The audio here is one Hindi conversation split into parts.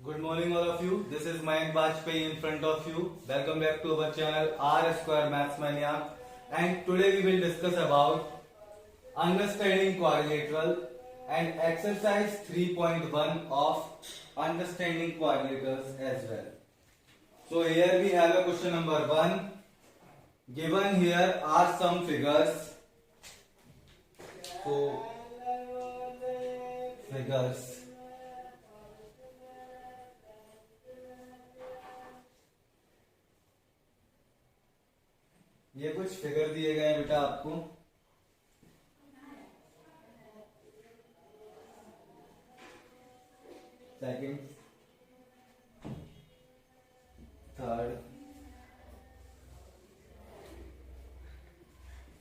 Good morning all of you. This is Mayank Bajpayee in front of you. Welcome back to our channel R Square Maths Mania. And today we will discuss about understanding quadrilateral and exercise 3.1 of understanding quadrilaterals as well. So here we have a question number 1. Given here are some figures. So figures. ये कुछ फिगर दिए गए हैं बेटा आपको। Second, third,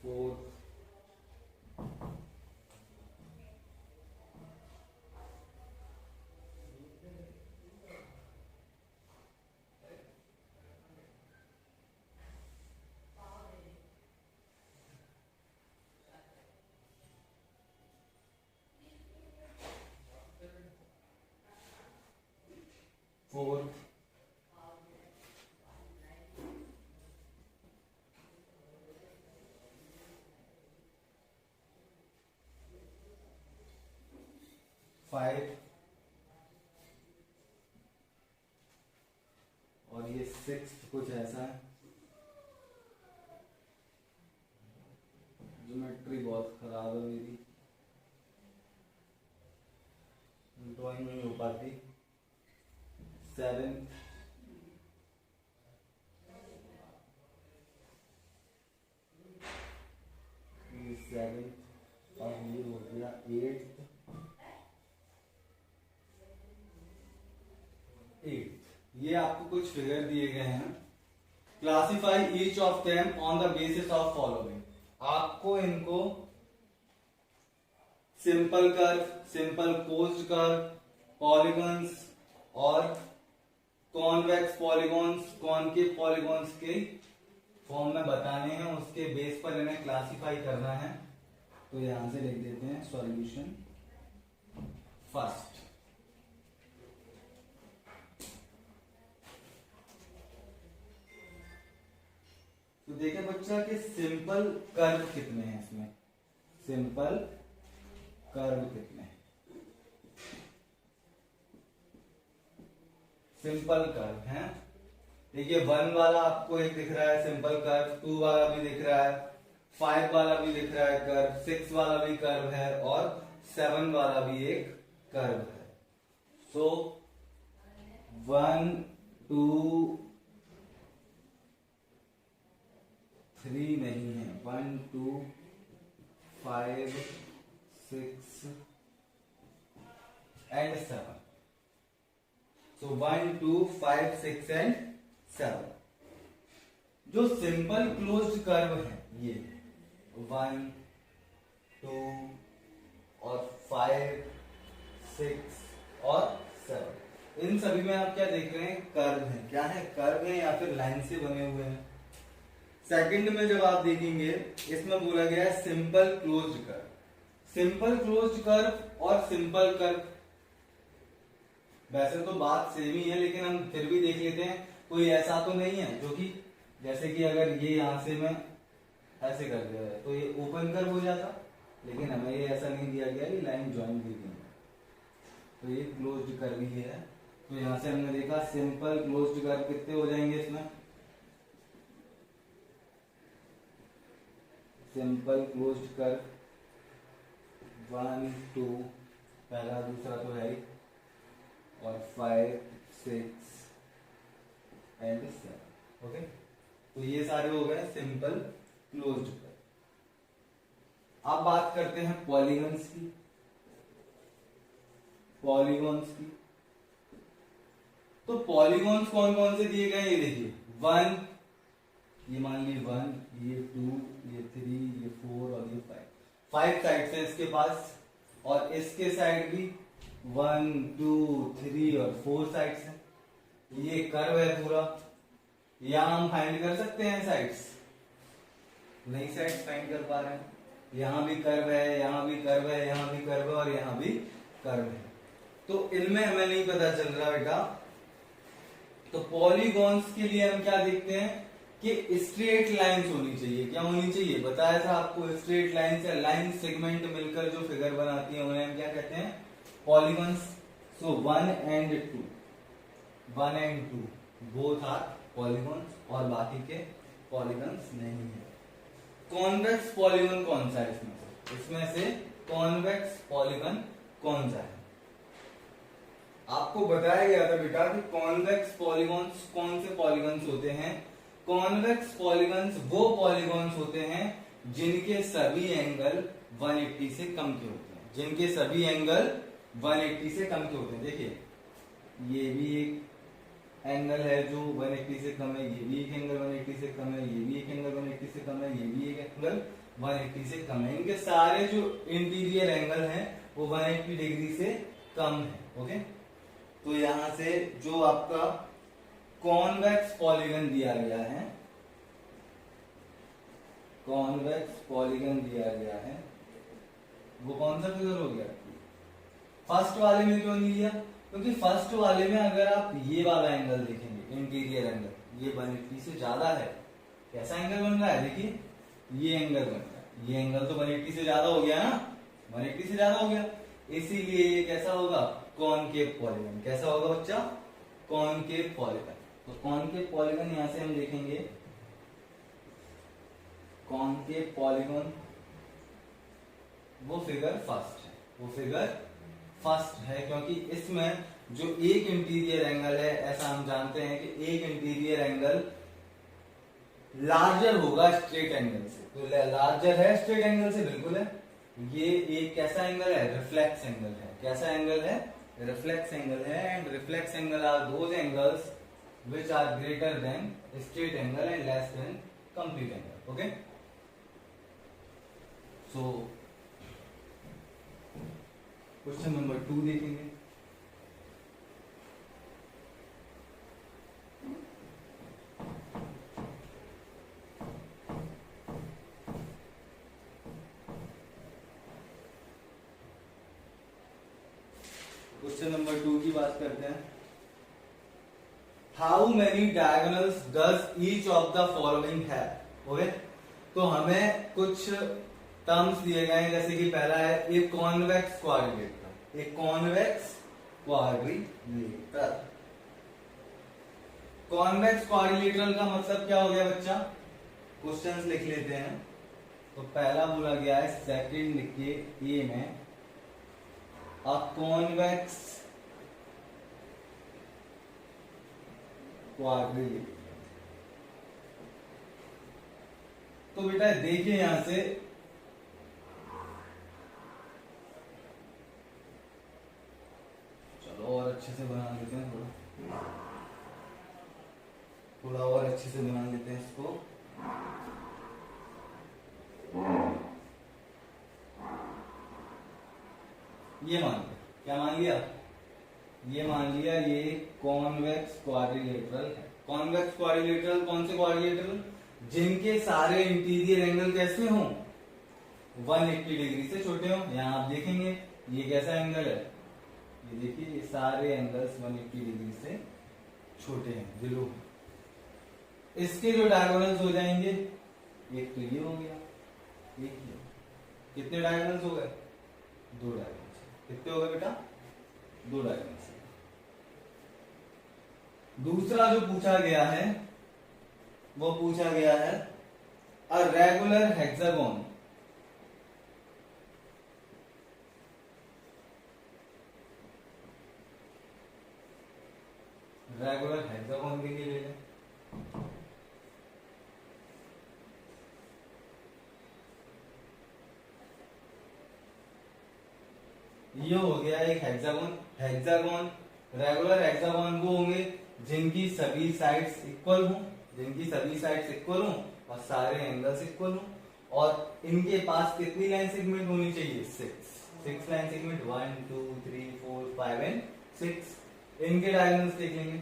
fourth, fourth, five और ये सिक्स्थ कुछ ऐसा है। ज्योमेट्री बहुत खराब है मेरी, ड्राइंग नहीं हो पाती। सेवेंथ, और ये हो गया एट्थ। ये आपको कुछ फिगर दिए गए हैं। Classify each of them on the basis of following. आपको इनको simple curve, simple posed curve, polygons और कॉन्वेक्स पॉलीगॉन्स, कॉनकेव पॉलीगॉन्स के फॉर्म में बताने हैं। उसके बेस पर इन्हें क्लासिफाई करना है। तो यहां से लिख देते हैं सॉल्यूशन फर्स्ट। तो देखें बच्चा कि सिंपल कर्व कितने हैं इसमें। सिंपल कर्व कितने हैं? सिंपल कर्व है। देखिए 1 वाला आपको एक दिख रहा है सिंपल कर्व, 2 वाला भी दिख रहा है, 5 वाला भी दिख रहा है कर्व, 6 वाला भी कर्व है और 7 वाला भी एक कर्व है। सो 1 2 3 नहीं है, 1 2 5 6 एंड 7। So 1 2 5 6 and 7। जो सिंपल क्लोज्ड कर्व है ये 1 2 और 5 6 और 7, इन सभी में आप क्या देख रहे हैं? कर्व है। क्या है? कर्व है या फिर लाइन से बने हुए हैं। सेकंड में जब आप देखेंगे इसमें बोला गया है simple closed curve. Simple closed curve और सिंपल कर्व वैसे तो बात सेम ही है, लेकिन हम फिर भी देख लेते हैं। कोई ऐसा तो नहीं है जो कि जैसे कि अगर ये यहां से मैं ऐसे कर दिया है तो ये ओपन कर्व हो जाता, लेकिन हमें ये ऐसा नहीं दिया गया, ये लाइन ज्वाइन दी गई है तो ये क्लोज्ड कर्व ही है। तो यहां से हमने देखा सिंपल क्लोज्ड कर्व कितने हो जाएंगे इसमें। सिंपल क्लोज्ड कर्व 1 2 पहला, दूसरा तो है ही, और 5 6 एंड 7। ओके, तो ये सारे हो गए सिंपल क्लोज्ड कर्व। अब बात करते हैं पॉलीगॉन्स की। पॉलीगॉन्स की तो पॉलीगॉन्स कौन कौन से दिए गए? ये देखिए 1, ये मान ली 1, ये 2, ये 3, ये 4 और ये 5 साइड्स हैं इसके पास, और इसके साइड भी 1 2 3 और 4 साइड्स हैं। ये कर्व है पूरा। यहां हम फाइंड कर सकते हैं साइड्स, नई साइड्स फाइंड कर पा रहे हैं। यहां भी कर्व है, यहां भी कर्व है, यहां भी कर्व है और यहां भी कर्व है। तो इनमें हमें नहीं पता चल रहा बेटा, तो पॉलीगॉन्स के लिए हम क्या देखते हैं कि स्ट्रेट लाइंस होनी चाहिए। क्या होनी चाहिए, बताया था आपको, स्ट्रेट लाइंस या लाइन सेगमेंट मिलकर जो फिगर बनाती है उन्हें हम क्या कहते हैं, polygons. So 1 and 2, 1 and 2 both are polygons और बाकी के पॉलीगॉन्स नहीं है। कॉन्वेक्स पॉलीगॉन कौन सा है इसमें से, इसमें से कॉन्वेक्स पॉलीगॉन कौन सा है? आपको बताया गया था बेटा कि कॉन्वेक्स पॉलीगॉन्स कौन से पॉलीगॉन्स होते हैं। कॉन्वेक्स पॉलीगॉन्स वो पॉलीगॉन्स होते हैं जिनके सभी एंगल 180 से कम के होते हैं, जिनके सभी एंगल 180 से कम के होते हैं। देखिए ये भी एक एंगल है जो 180 से कम है, ये भी एक एंगल 180 से कम है, ये भी एक एंगल 180 से कम है, ये भी एक एंगल 180 से कम है। इनके सारे जो इंटीरियर एंगल हैं वो 180 डिग्री से कम है। ओके, तो यहां से जो आपका कॉन्वेक्स पॉलीगन दिया गया है, कॉन्वेक्स पॉलीगन दिया गया है, वो कौन सा फिगर हो गया? फर्स्ट वाले में क्यों नहीं लिया? क्योंकि फर्स्ट वाले में अगर आप ये वाला एंगल देखेंगे, इंटीरियर एंगल, ये 180 से ज्यादा है। कैसा एंगल बन रहा है? देखिए ये एंगल बन रहा है, ये एंगल तो 180 से ज्यादा हो गया ना, 180 से ज्यादा हो गया, इसीलिए ये कैसा होगा? Concave polygon. कैसा होगा बच्चा? Concave polygon. तो कॉनकेव पॉलीगन यहां से हम देखेंगे, कॉनकेव पॉलीगन वो फिगर फर्स्ट है, वो फिगर फर्स्ट है, क्योंकि इसमें जो एक इंटीरियर एंगल है, ऐसा हम जानते हैं कि एक इंटीरियर एंगल लार्जर होगा स्ट्रेट एंगल से। तो लार्जर है स्ट्रेट एंगल से, बिल्कुल है। ये एक कैसा एंगल है? रिफ्लेक्स एंगल है। कैसा एंगल है? रिफ्लेक्स एंगल है। And reflex angle are those angles which are greater than straight angle and less than complete angle. Okay, so question number 2 देखेंगे। क्वेश्चन नंबर 2 की बात करते हैं। How many diagonals does each of the following have? Okay, तो हमें कुछ टर्म्स दिए गए हैं, जैसे कि पहला है a convex quadrilateral. A convex quadrilateral, convex quadrilateral का मतलब क्या हो गया बच्चा? क्वेश्चंस लिख लेते हैं। तो पहला बोला गया है, सेकंड लिखिए ए में, अ कॉन्वेक्स क्वाड्रिलेटरल। तो बेटा देखिए यहां से, चलो और अच्छे से बना लेते हैं, थोड़ा और अच्छे से बना लेते हैं इसको। ये मान लिया, क्या मान लिया? ये मान लिया ये कॉन्वेक्स क्वाड्रिलेटरल है। कॉन्वेक्स क्वाड्रिलेटरल कौन से क्वाड्रिलेटरल? जिनके सारे इंटीरियर एंगल कैसे हों? 180 डिग्री से छोटे हों। यहां आप देखेंगे ये कैसा एंगल है, ये देखिए ये सारे एंगल्स 180 डिग्री से छोटे हैं, जीरो। इसके जो डायगोनल्स हो जाएंगे, एक तो ये हो गया, एक ये। कितने डायगोनल्स हो गए? 2 डायगोनल्स। कितने हो गए बेटा? 2 डायगोनल्स। दूसरा जो पूछा गया है वो पूछा गया है a regular hexagon. Regular hexagon के लिए ले लें। ये हो गया एक हेक्सागोन। हेक्सागोन, रेगुलर हेक्सागोन वो होंगे जिनकी सभी साइड्स इक्वल हों, जिनकी सभी साइड्स इक्वल हों और सारे एंगल्स इक्वल हों, और इनके पास कितनी लाइन सेगमेंट होनी चाहिए? 6 लाइन सेगमेंट, 1 2 3 4 5 एंड 6। इनके डायगोनल्स देख लेंगे,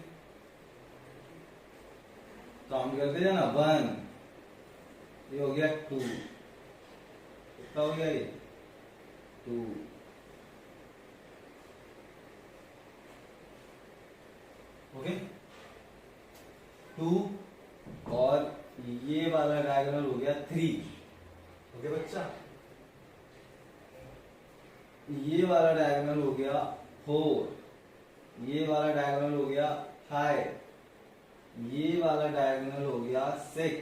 काउंट करते जाना। 1, ये हो गया 2, कितना हो गया ये? 2, ओके 2 और ये वाला डायगोनल हो गया 3। ओके बच्चा, ये वाला डायगोनल हो गया 4, ये वाला डायगोनल हो गया 5, ये वाला डायगोनल हो गया 6,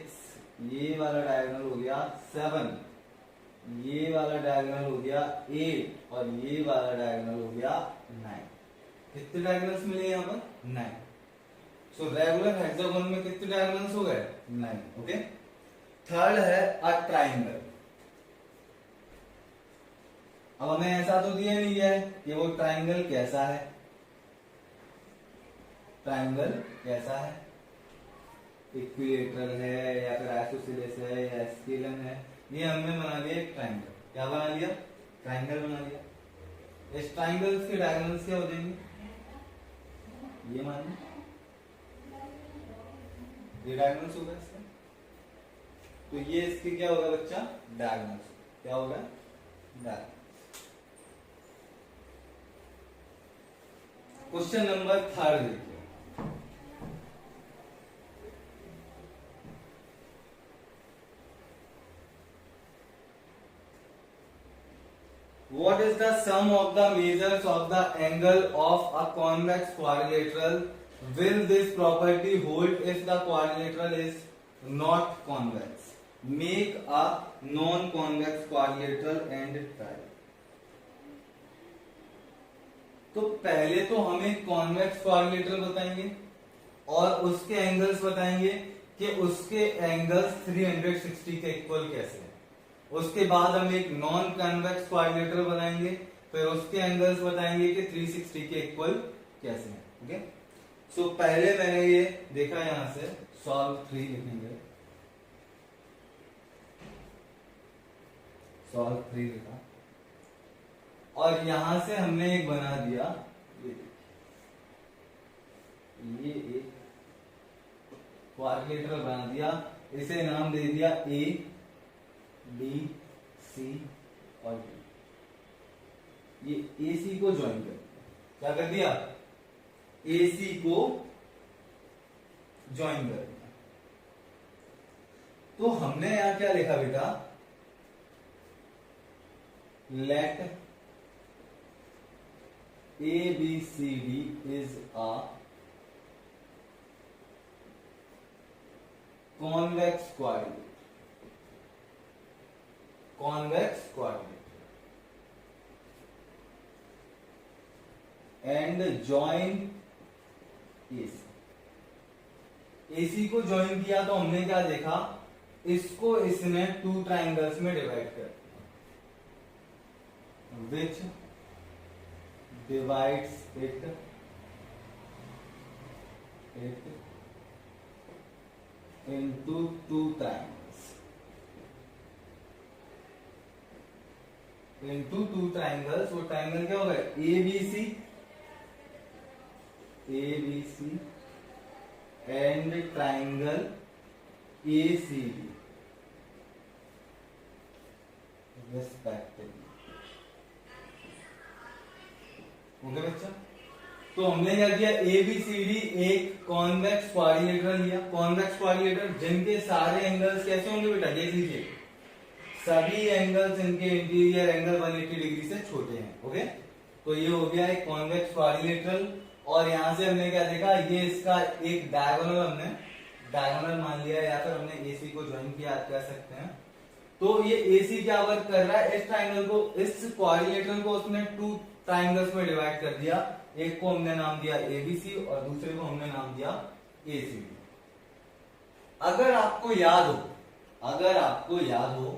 ये वाला डायगोनल हो गया 7, ये वाला डायगोनल हो गया 8 और ये वाला डायगोनल हो गया 9। कितने डायगोनल्स मिले यहाँ पर? 9। सो रेगुलर हेक्सागोन में कितने डायगोनल्स हो गए? 9। ओके, थर्ड है अ ट्राइंगल। अब हमें ऐसा तो दिया नहीं है कि वो ट्राइंगल कैसा है, ट्राइंगल कैसा है, इक्विलेटरल है या फिर आइसोसेलेस है या स्केलन है। ये हमने बना दिया एक ट्राइंगल। क्या बना दिया? ट्राइंगल बना दिया। इस ट्राइंगल्स के डायगोनल्स क्या हो जाएंगे? ये मान लो ये डायगोनल्स होगा इसका, तो ये इसके क्या होगा बच्चा? डायगोनल्स। क्या होगा? डायगोनल्स। क्वेश्चन नंबर 3 देखिए। What is the sum of the measures of the angle of a convex quadrilateral? Will this property hold if the quadrilateral is not convex? Make a non-convex quadrilateral and try. तो पहले तो हमें कॉन्वेक्स क्वाड्रिलेटरल बताएंगे और उसके एंगल्स बताएंगे कि उसके एंगल्स 360 के इक्वल कैसे हैं। उसके बाद हम एक नॉन कन्वेक्स क्वाड्रिलेटरल बनाएंगे, फिर उसके एंगल्स बताएंगे कि 360 के इक्वल कैसे हैं। ओके, सो पहले मैंने ये देखा, यहां से सॉल्व 3 लिखेंगे, सॉल्व 3 लिखा और यहां से हमने एक बना दिया, ये एक क्वाड्रिलेटरल बना दिया, इसे नाम दे दिया ए बी सी और डी। ये AC को ज्वाइन कर दिया। क्या कर दिया? AC को ज्वाइन कर दिया। तो हमने यहां क्या लिखा बेटा? Let ABCD is a convex quadrilateral. Convex quadrilateral. And join AC. AC को ज्वाइन किया तो हमने क्या देखा? इसको इसने 2 ट्राइंगल्स में डिवाइड कर दिया, which divides it into 2 triangles. Into 2 triangles, वो ट्राइंगल क्या होगा? ABC and triangle ACD respectively. Okay बच्चा, तो हमने क्या किया? ABCD एक कॉन्वेक्स क्वाड्रिलेटरल लिया। कॉन्वेक्स क्वाड्रिलेटरल जिनके सारे एंगल्स कैसे होंगे बेटा? देख लीजिए, सभी एंगल्स इनके इंटीरियर एंगल 180 डिग्री से छोटे हैं। ओके, तो ये हो गया एक कॉन्वेक्स क्वाड्रिलेटरल। और यहां से हमने क्या देखा? ये इसका एक डायगोनल हमने डायगोनल मान लिया, या फिर हमने AC को ज्वाइन किया, आप कह सकते हैं। तो ये AC क्या वर्क कर रहा है? इस ट्राइंगल को, इस क्वाड्रिलेटरल को उसने 2 ट्राइंगल्स में डिवाइड कर दिया। एक को हमने नाम दिया ABC और दूसरे को हमने नाम दिया ACD। अगर आपको याद हो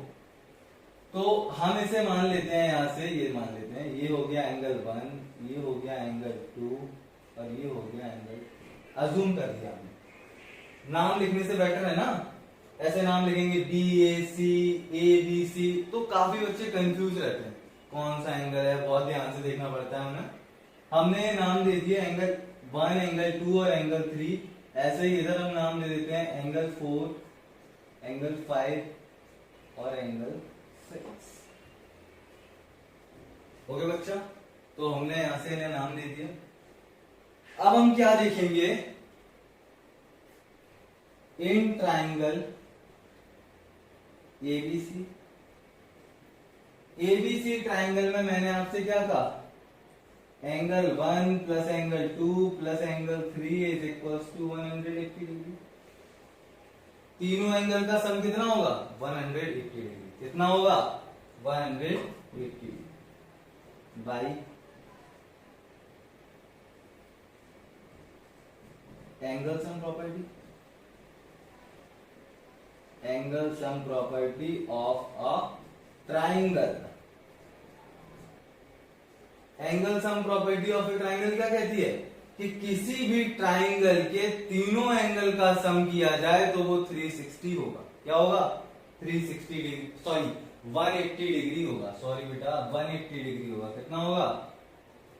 तो हम इसे मान लेते हैं, यहां से ये मान लेते हैं, ये हो गया एंगल 1, ये हो गया एंगल 2 और ये हो गया एंगल। अजूम कर दिया हमने, नाम लिखने से बेटर है ना, ऐसे नाम लिखेंगे BAC ABC तो काफी बच्चे कंफ्यूज रहते हैं कौन सा एंगल है, बहुत ध्यान से देखना पड़ता है हमें। हमने नाम दे दिया एंगल 1, एंगल 2 और एंगल 3। ऐसे ही इधर हम नाम दे देते हैं एंगल 4, एंगल 5 और एंगल 6। ओके बच्चा, तो हमने यहां से इन्हें नाम दे दिया। अब हम क्या देखेंगे, in triangle ABC, ABC triangle में मैंने आपसे क्या कहा, angle 1 plus angle 2 plus angle 3 is equals to 180 degree. तीनों एंगल का सम कितना होगा, 180 डिग्री। कितना होगा, 180 degree by angle sum property, angle sum property of a triangle. Angle sum property of a triangle क्या कहती है कि किसी भी ट्राइंगल के तीनों एंगल का सम किया जाए तो वो 360 होगा। क्या होगा, 360 डिग्री, सॉरी 180 डिग्री होगा, सॉरी बेटा 180 डिग्री होगा। कितना होगा,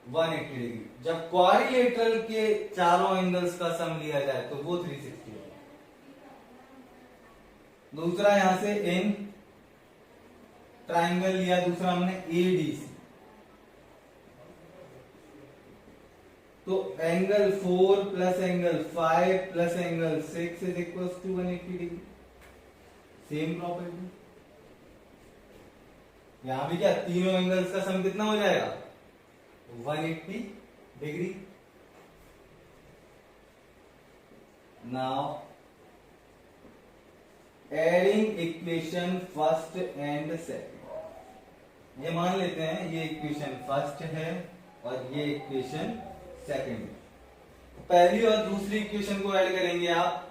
180 डिग्री। जब क्वाड्रिलेटरल के चारों एंगल्स का सम लिया जाए तो वो 360 होगा। दूसरा यहां से इन ट्राइंगल लिया, दूसरा हमने एडीसी, तो angle 4 plus angle 5 plus angle 6 is equal to 180 degree. Same property यहां भी, क्या तीनों एंगल्स का सम कितना हो जाएगा, 180 degree. Now adding equation first and second, ये मान लेते हैं ये इक्वेशन फर्स्ट है और ये इक्वेशन सेकंड। पहली और दूसरी इक्वेशन को ऐड करेंगे आप,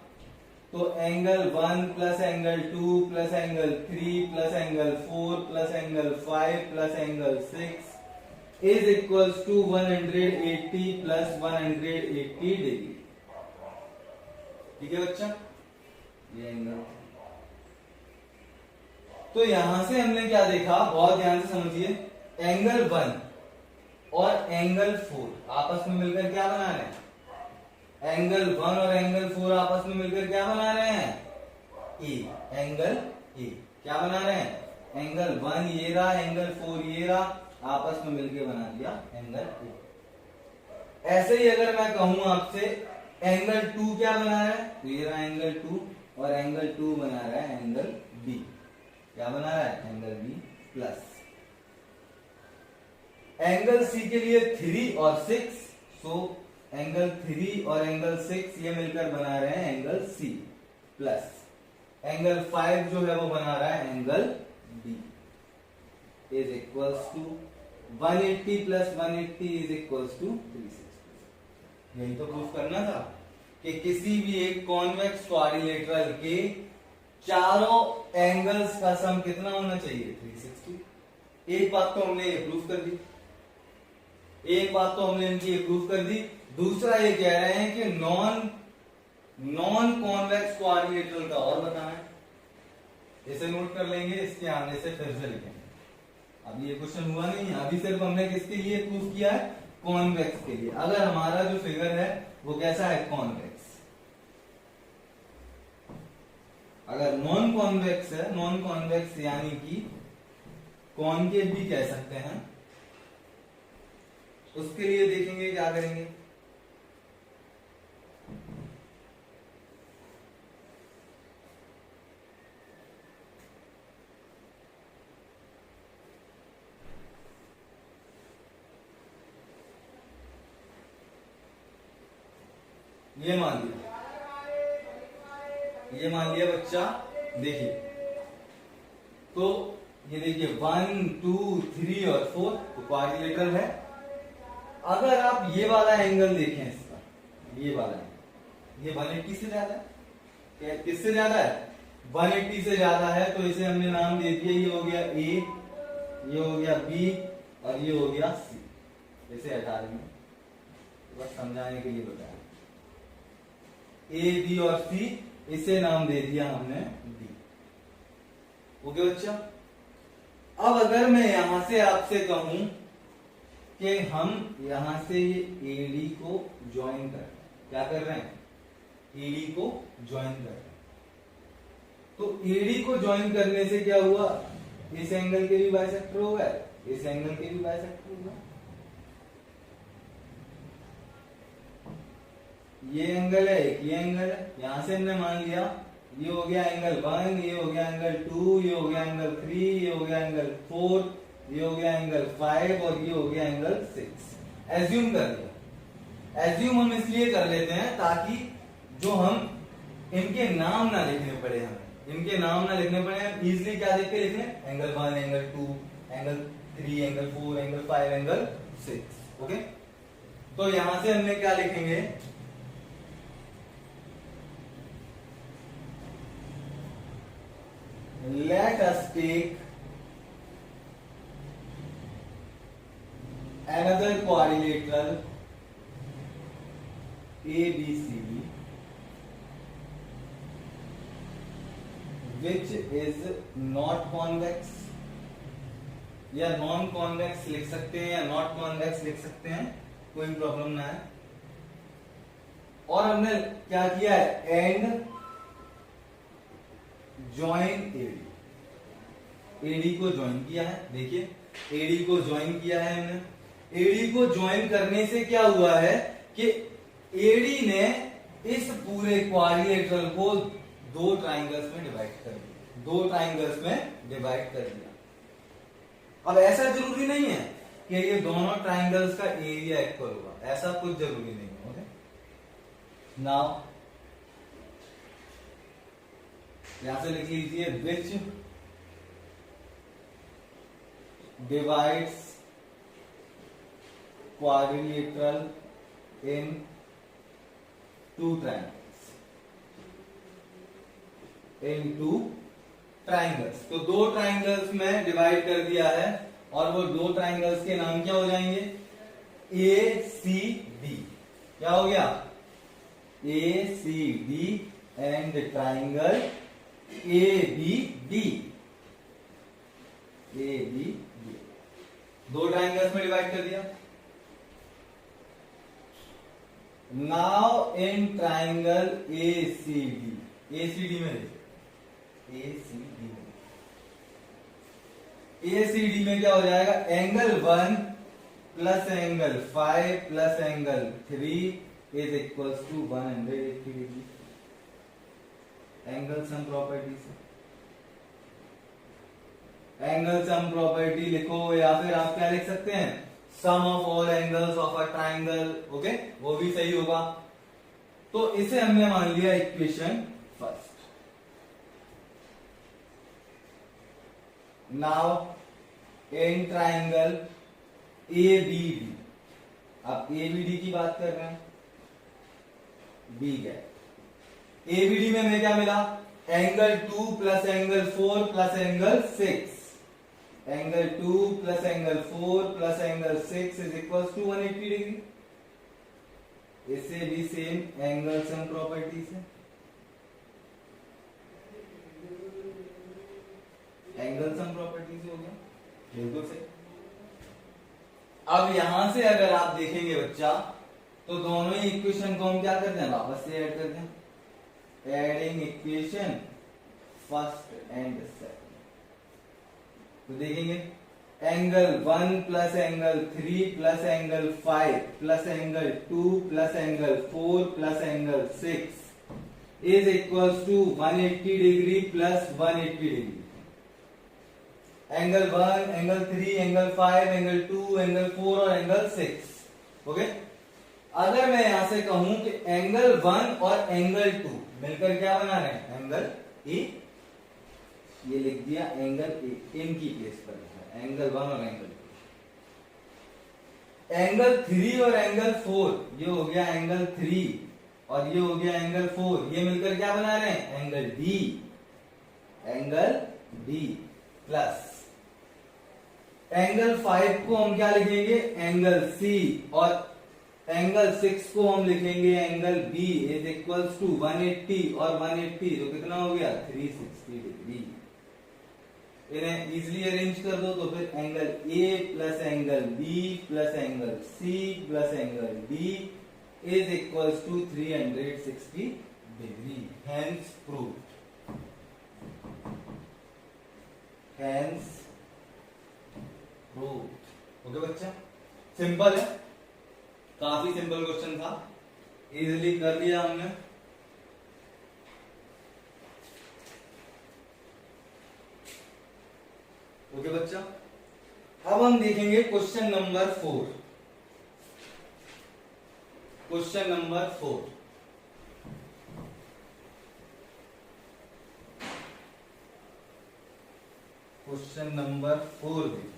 तो angle 1 plus angle 2 plus angle 3 plus angle 4 plus angle 5 plus angle 6 is equals to 180 plus 180 degree. ठीक है बच्चा, ये एंगल। तो यहां से हमने क्या देखा, बहुत ध्यान से समझिए, एंगल 1 और एंगल 4 आपस में मिलकर क्या बना रहे हैं, एंगल 1 और एंगल 4 आपस में मिलकर क्या बना रहे हैं, ए, एंगल ए। क्या बना रहे हैं, एंगल 1 ये रहा, एंगल 4 ये रहा, आपस में मिलकर बना दिया एंगल ए। ऐसे ही अगर मैं कहूं आपसे एंगल 2 क्या बना रहा है, तो ये रहा एंगल 2 और एंगल 2 बना रहा है एंगल बी। क्या बना रहा है, angle B plus angle C के लिए 3 और 6, सो एंगल 3 और एंगल 6 ये मिलकर बना रहे हैं एंगल सी, प्लस एंगल 5 जो है वो बना रहा है angle B, is equals to 180 plus 180 is equals to 360। यही तो प्रूफ करना था कि किसी भी एक कॉन्वेक्स क्वाड्रिलेटरल के चारों एंगल्स का सम कितना होना चाहिए, 360। एक बात तो हमने ये प्रूफ कर दी, एक बात तो हमने इनकी प्रूफ कर दी। दूसरा ये कह रहे हैं कि नॉन कॉन्वेक्स क्वाड्रिलेटरल का और बताना है, इसे नोट कर लेंगे, इसके आने से फिर से लिखेंगे। अभी ये क्वेश्चन हुआ नहीं है, अभी सिर्फ हमने किसके लिए प्रूफ किया है, कॉन्वेक्स के लिए। अगर हमारा जो फिगर है वो कैसा है, कॉन्वेक्स। अगर नॉन कॉन्वेक्स है, नॉन कॉन्वेक्स यानी कि कॉनकेव भी कह सकते हैं, उसके लिए देखेंगे क्या करेंगे। ये मान लिया बच्चा, देखिए तो ये देखिए 1 2 3 और 4 तो क्वाड्रिलेटरल है। अगर आप ये वाला एंगल देखें, इसका ये वाला एंगल, ये 180 से ज्यादा है, किससे ज्यादा है, 180 से ज्यादा है, तो इसे हमने नाम दे दिया, ये हो गया ए, ये हो गया बी और ये हो गया सी। इसे हटा देंगे, बस समझाने के लिए बताया, ए बी और सी, इसे नाम दे दिया हमने डी। ओके बच्चा। अब अगर मैं यहां से आपसे कहूं कि हम यहां से ये एडी को ज्वाइन कर रहे हैं, क्या कर रहे हैं, एडी को ज्वाइन कर रहे हैं, तो एडी को ज्वाइन करने से क्या हुआ, इस एंगल के भी बाइसेक्टर हो गए, इस एंगल के भी बाइसेक्टर हो गए। ये एंगल है, एक ये एंगल है, यहां से हमने मान लिया ये हो गया एंगल 1, ये हो गया एंगल 2, ये हो गया एंगल 3, ये हो गया एंगल 4, ये हो गया एंगल 5 और ये हो गया एंगल 6। एज्यूम कर लिया। एज्यूम हम इसलिए कर लेते हैं ताकि जो हम इनके नाम ना लिखने पड़े, हमें इनके नाम ना लिखने पड़े, हम इजिली क्या देख के लिख लें, angle 1, angle 2, angle 3, angle 4, angle 5, angle 6। Okay, तो यहां से हमने क्या लिखेंगे, let us take another quadrilateral ABCD which is not convex, या नॉन कॉन्वेक्स लिख सकते हैं या नॉट कॉन्वेक्स लिख सकते हैं, कोई प्रॉब्लम ना है। और हमने क्या किया है, एंड ज्वाइन एडी, एडी को ज्वाइन किया है। देखिए एडी को ज्वाइन किया है हमने। एडी को ज्वाइन करने से क्या हुआ है कि एडी ने इस पूरे क्वाड्रिलेटरल को दो ट्राइंगल्स में डिवाइड कर दिया, दो ट्राइंगल्स में डिवाइड कर दिया। अब ऐसा जरूरी नहीं है कि ये दोनों ट्राइंगल्स का एरिया इक्वल होगा, ऐसा कुछ जरूरी नहीं है। ओके, नाउ यहां से लिख लीजिए विच डिवाइड्स क्वाड्रिलेटरल इन टू ट्राइंगल्स, इन टू ट्राइंगल्स। तो दो ट्राइंगल्स में डिवाइड कर दिया है और वो दो ट्राइंगल्स के नाम क्या हो जाएंगे, ए सी डी। क्या हो गया, A C D and triangle A B D, A B D, दो ट्राइंगल्स में डिवाइड कर दिया। Now in triangle A C D, A C D में ACD में, ACD में क्या हो जाएगा, angle 1 plus angle 5 plus angle 3 is equals to 180 degree. Angle sum property से एंगल सम प्रॉपर्टी लिखो, या फिर आप क्या लिख सकते हैं, sum of all angles of a triangle. Okay, वो भी सही होगा। तो इसे हमने मान लिया equation first. Now in triangle ABD, अब ABD की बात कर रहे हैं, बी गैप। ABD में हमें क्या मिला, angle 2 plus angle 4 plus angle 6, angle 2 plus angle 4 plus angle 6 is equal to 180 degree. इससे भी सेम एंगल सम प्रॉपर्टी से एंगल सम प्रॉपर्टी से हो गया, बिल्कुल से। अब यहां से अगर आप देखेंगे बच्चा, तो दोनों ही इक्वेशन को हम क्या करते हैं, वापस से ऐड करते हैं। Adding equation first and second, तो देखेंगे angle 1 plus angle 3 plus angle 5 plus angle 2 plus angle 4 plus angle 6 is equals to 180 degree plus 180 degree. Angle 1, angle 3, angle 5, angle 2, angle 4 और एंगल 6। ओके, अगर मैं यहां से कहूं कि एंगल 1 और एंगल 2 मिलकर क्या बना रहे हैं, एंगल ए, ये लिख दिया एंगल ए, इनकी प्लेस पर लिखा एंगल 1 और एंगल 2। एंगल 3 और एंगल 4, ये हो गया एंगल 3 और ये हो गया एंगल 4, ये मिलकर क्या बना रहे हैं, angle D, angle D plus angle 5 को हम क्या लिखेंगे, एंगल सी, और एंगल 6 को हम लिखेंगे angle B is equals to 180 और 180 तो कितना हो गया, 360 डिग्री। इन्हें इजिली अरेंज कर दो, तो फिर angle A plus angle B plus angle C plus angle D is equals to 360 degree. Hence proved, hence proved. Okay बच्चा, सिंपल है, काफी सिंपल क्वेश्चन था। इजिली कर लिया हमने। ओके बच्चा, अब हम देखेंगे question number 4। Question number 4, question number 4 देखिए।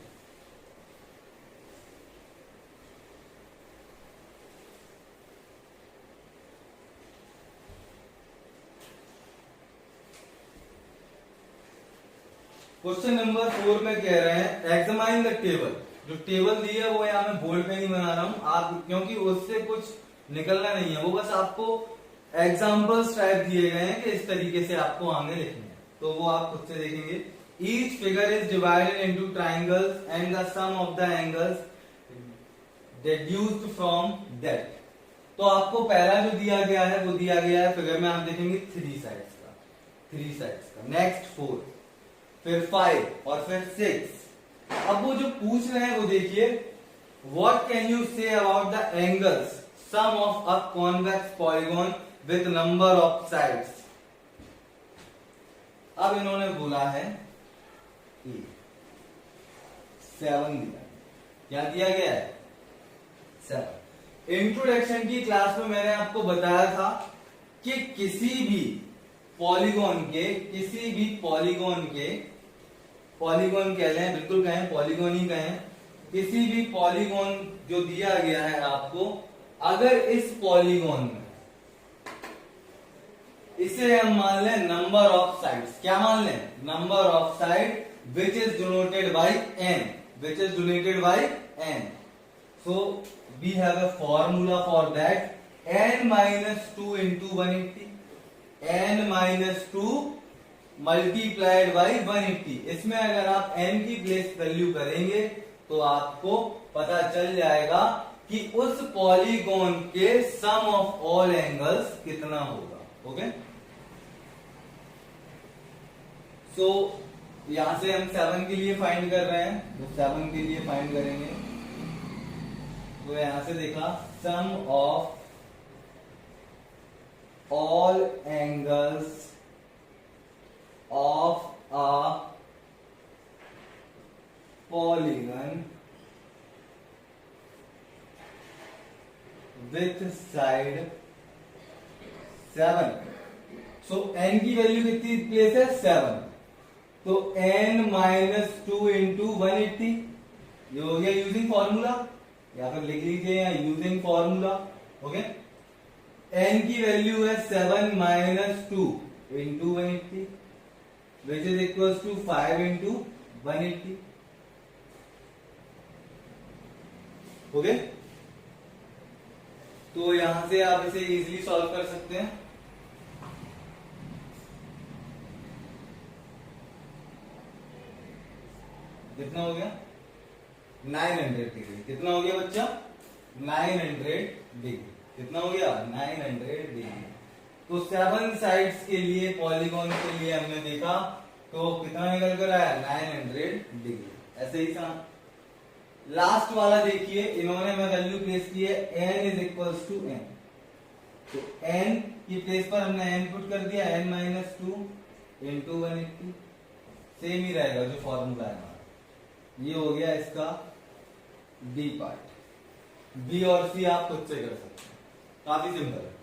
क्वेश्चन नंबर 4 में कह रहे हैं एग्जामाइन द टेबल। जो टेबल दी है वो यहाँ मैं बोर्ड पे नहीं बना रहा हूं आप, क्योंकि उससे कुछ निकलना नहीं है, वो बस आपको एग्जाम्पल्स टाइप दिए गए हैं कि इस तरीके से आपको आगे लिखने हैं, तो वो आप खुद से देखेंगे। Each figure is divided into triangles and the sum of the angles deduced from that. तो आपको पहला जो दिया गया है वो दिया गया है फिगर में, आप देखेंगे 3 साइड्स का, 3 साइड्स का। नेक्स्ट 4, फिर 5 और फिर 6। अब वो जो पूछ रहे हैं वो देखिए, what can you say about the angles sum of a convex polygon with number of sides. अब इन्होंने बोला है 7 दिया, क्या दिया गया है 7। इंट्रोडक्शन की क्लास में मैंने आपको बताया था कि किसी भी पॉलीगॉन के, किसी भी पॉलीगॉन के, पॉलीगॉन कह लें, बिल्कुल कहें पॉलीगॉन ही कहें, किसी भी पॉलीगॉन जो दिया गया है आपको, अगर इस पॉलीगॉन में इसे हम मान लें नंबर ऑफ साइड्स, क्या मान लें number of side which is denoted by n, which is denoted by n। So we have a formula for that, n - 2 into 180, n - 2 multiplied by 180। इसमें अगर आप n की प्लेस वैल्यू करेंगे तो आपको पता चल जाएगा कि उस पॉलीगॉन के सम ऑफ ऑल एंगल्स कितना होगा। ओके, सो यहां से हम 7 के लिए फाइंड कर रहे हैं, तो 7 के लिए फाइंड करेंगे तो यहां से देखा sum of all angles of a polygon with side 7। so n की वैल्यू कितनी प्लेस है 7, तो n - 2 into 180 ये हो गया यूजिंग फॉर्मूला, या फिर लिख लीजिए यहाँ यूजिंग फॉर्मूला। ओके, n की वैल्यू है 7 - 2 into 180 which is equals to 5 into 180। Okay, तो यहां से आप इसे इजीली सॉल्व कर सकते हैं। कितना हो गया 900 डिग्री। कितना हो गया बच्चा 900 डिग्री। कितना हो गया 900 डिग्री। तो 7 साइड्स के लिए पॉलीगॉन के लिए हमने देखा तो कितना निकल कर आया 900 डिग्री। ऐसे ही सा लास्ट वाला देखिए, इन्होंने मैं वैल्यू प्लेस की है n is equals to n, तो n की प्लेस पर हमने n पुट कर दिया, n - 2 into 180, सेम ही रहेगा जो फॉर्मूला है हमारा। ये हो गया इसका डी पार्ट। बी और सी आप खुद से कर सकते हैं, काफी सिंपल है।